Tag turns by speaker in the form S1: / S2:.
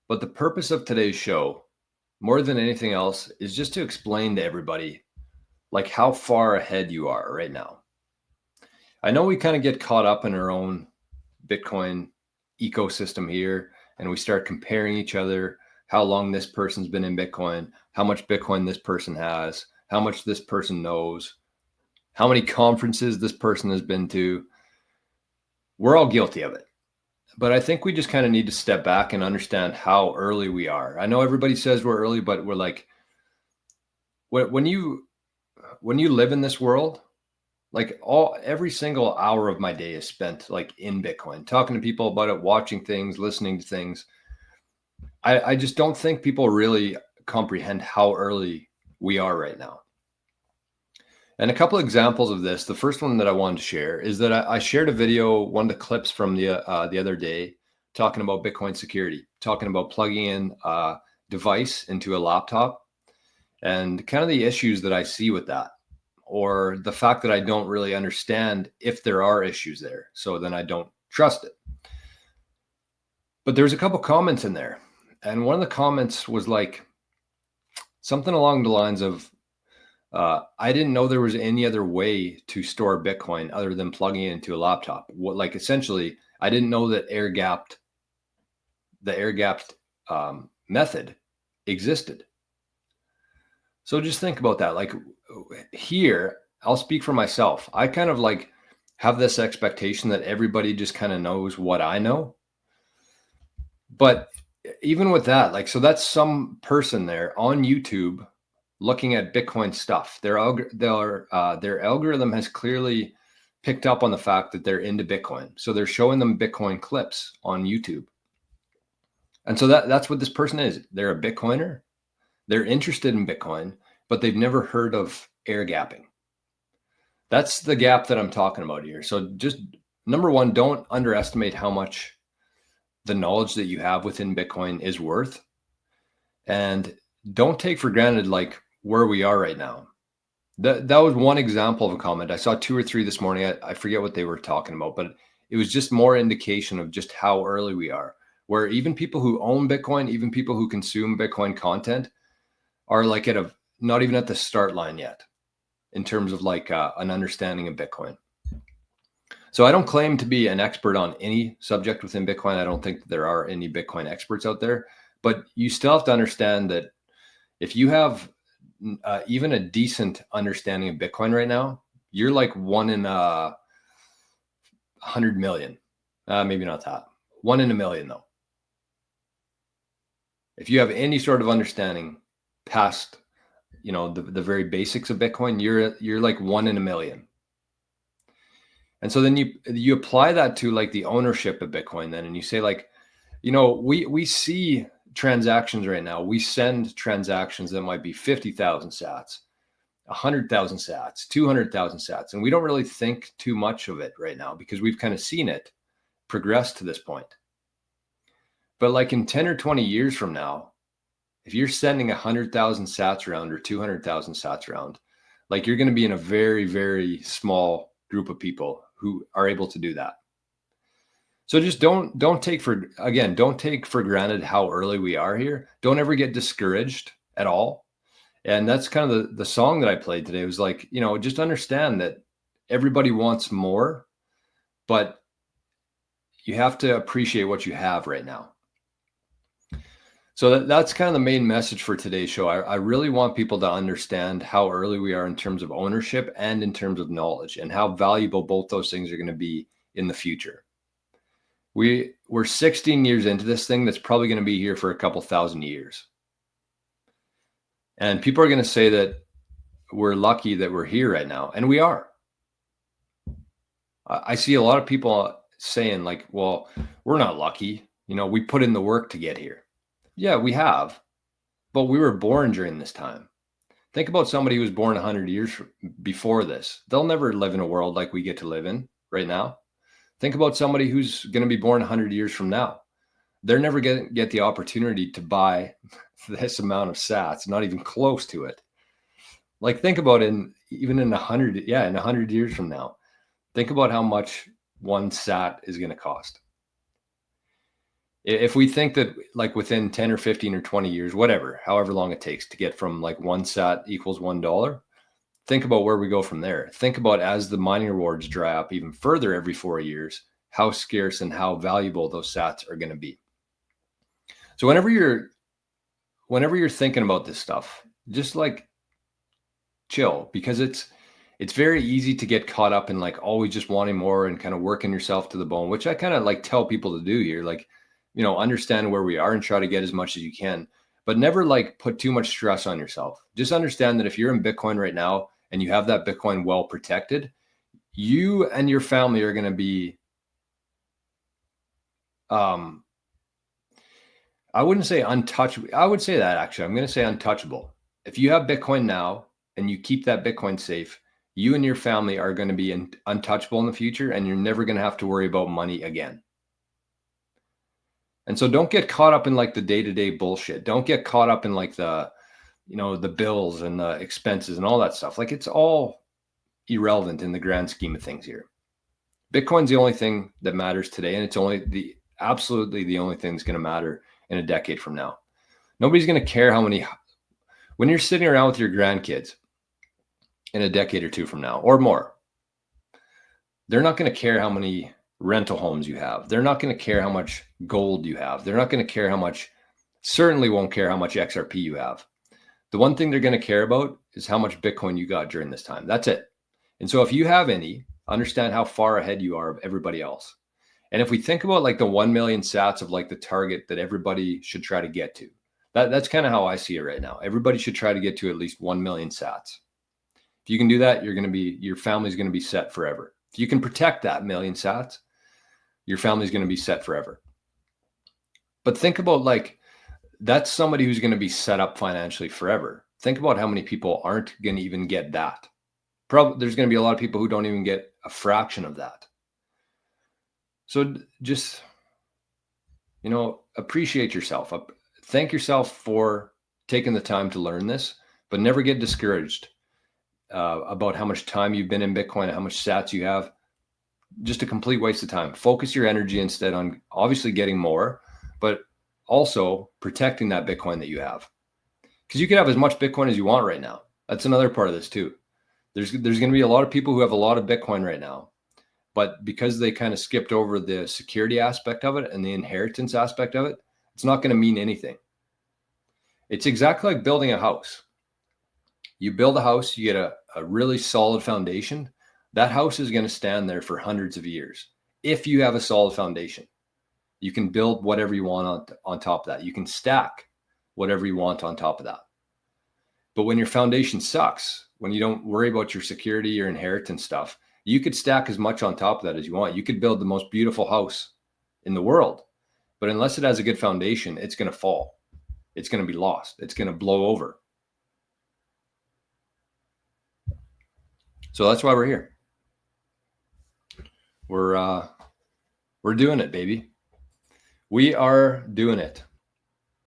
S1: But the purpose of today's show, more than anything else, is just to explain to everybody like how far ahead you are right now. I know we kind of get caught up in our own Bitcoin ecosystem here, and we start comparing each other, how long this person's been in Bitcoin, how much Bitcoin this person has, how much this person knows, how many conferences this person has been to. We're all guilty of it. But I think we just kind of need to step back and understand how early we are. I know everybody says we're early, but we're like, when you live in this world, like every single hour of my day is spent like in Bitcoin, talking to people about it, watching things, listening to things. I just don't think people really comprehend how early we are right now. And a couple of examples of this. The first one that I wanted to share is that I shared a video, one of the clips from the other day, talking about Bitcoin security, talking about plugging in a device into a laptop and kind of the issues that I see with that, or the fact that I don't really understand if there are issues there. So then I don't trust it. But there's a couple comments in there. And one of the comments was like something along the lines of, I didn't know there was any other way to store Bitcoin other than plugging it into a laptop. Like essentially, I didn't know that the air gapped method existed. So just think about that. Like here, I'll speak for myself. I kind of like have this expectation that everybody just kind of knows what I know. But even with that, like, so that's some person there on YouTube looking at Bitcoin stuff. Their algorithm has clearly picked up on the fact that they're into Bitcoin. So they're showing them Bitcoin clips on YouTube. And so that's what this person is. They're a Bitcoiner. They're interested in Bitcoin, but they've never heard of air gapping. That's the gap that I'm talking about here. So just number one, don't underestimate how much the knowledge that you have within Bitcoin is worth. And don't take for granted like where we are right now. That was one example of a comment. I saw 2 or 3 this morning. I forget what they were talking about, but it was just more indication of just how early we are, where even people who own Bitcoin, even people who consume Bitcoin content are like not even at the start line yet in terms of like an understanding of Bitcoin. So I don't claim to be an expert on any subject within Bitcoin. I don't think that there are any Bitcoin experts out there, but you still have to understand that if you have even a decent understanding of Bitcoin right now, you're like 1 in 100 million. Maybe not that. 1 in a million though. If you have any sort of understanding past, the very basics of Bitcoin, you're like 1 in a million. And so then you apply that to like the ownership of Bitcoin then, and you say like, we see transactions right now. We send transactions that might be 50,000 sats, 100,000 sats, 200,000 sats. And we don't really think too much of it right now because we've kind of seen it progress to this point. But like in 10 or 20 years from now, if you're sending 100,000 sats around or 200,000 sats around, like you're going to be in a very, very small group of people who are able to do that. So just don't take for granted how early we are here. Don't ever get discouraged at all. And that's kind of the song that I played today. It was like, just understand that everybody wants more, but you have to appreciate what you have right now. So that's kind of the main message for today's show. I really want people to understand how early we are in terms of ownership and in terms of knowledge, and how valuable both those things are going to be in the future. We're 16 years into this thing that's probably going to be here for a couple thousand years. And people are going to say that we're lucky that we're here right now. And we are. I see a lot of people saying like, well, we're not lucky. We put in the work to get here. Yeah, we have. But we were born during this time. Think about somebody who was born 100 years before this. They'll never live in a world like we get to live in right now. Think about somebody who's going to be born 100 years from now. They're never going to get the opportunity to buy this amount of sats, not even close to it. Like think about in 100 years from now, think about how much one sat is going to cost. If we think that like within 10 or 15 or 20 years, whatever, however long it takes to get from like 1 sat equals $1, think about where we go from there. Think about as the mining rewards dry up even further every 4 years, how scarce and how valuable those sats are going to be. So whenever you're thinking about this stuff, just like chill, because it's very easy to get caught up in like always just wanting more and kind of working yourself to the bone, which I kind of like tell people to do here. Like, understand where we are and try to get as much as you can, but never like put too much stress on yourself. Just understand that if you're in Bitcoin right now and you have that Bitcoin well protected, you and your family are going to be, I wouldn't say untouchable. I would say that actually, I'm going to say untouchable. If you have Bitcoin now and you keep that Bitcoin safe, you and your family are going to be untouchable in the future, and you're never going to have to worry about money again. And so don't get caught up in like the day-to-day bullshit. Don't get caught up in like the bills and the expenses and all that stuff. Like it's all irrelevant in the grand scheme of things here. Bitcoin's the only thing that matters today, and it's absolutely the only thing that's going to matter in a decade from now. Nobody's going to care when you're sitting around with your grandkids in a decade or two from now or more, they're not going to care how many rental homes you have. They're not going to care how much gold you have. They're not going to care certainly won't care how much XRP you have. The one thing they're going to care about is how much Bitcoin you got during this time. That's it. And so if you have any, understand how far ahead you are of everybody else. And if we think about like the 1 million sats of like the target that everybody should try to get to, that's kind of how I see it right now. Everybody should try to get to at least 1 million sats. If you can do that, your family's going to be set forever. If you can protect that million sats, your family's going to be set forever. But think about like, that's somebody who's going to be set up financially forever. Think about how many people aren't going to even get that. Probably there's going to be a lot of people who don't even get a fraction of that. So just, appreciate yourself. Thank yourself for taking the time to learn this, but never get discouraged about how much time you've been in Bitcoin and how much sats you have. Just a complete waste of time. Focus your energy instead on obviously getting more, but also protecting that Bitcoin that you have. Because you can have as much Bitcoin as you want right now. That's another part of this too. There's going to be a lot of people who have a lot of Bitcoin right now, but because they kind of skipped over the security aspect of it and the inheritance aspect of it, it's not going to mean anything. It's exactly like building a house. You build a house, you get a really solid foundation. That house is going to stand there for hundreds of years. If you have a solid foundation, you can build whatever you want on top of that. You can stack whatever you want on top of that. But when your foundation sucks, when you don't worry about your security, your inheritance stuff, you could stack as much on top of that as you want. You could build the most beautiful house in the world, but unless it has a good foundation, it's going to fall. It's going to be lost. It's going to blow over. So that's why we're here. We're doing it, baby. We are doing it.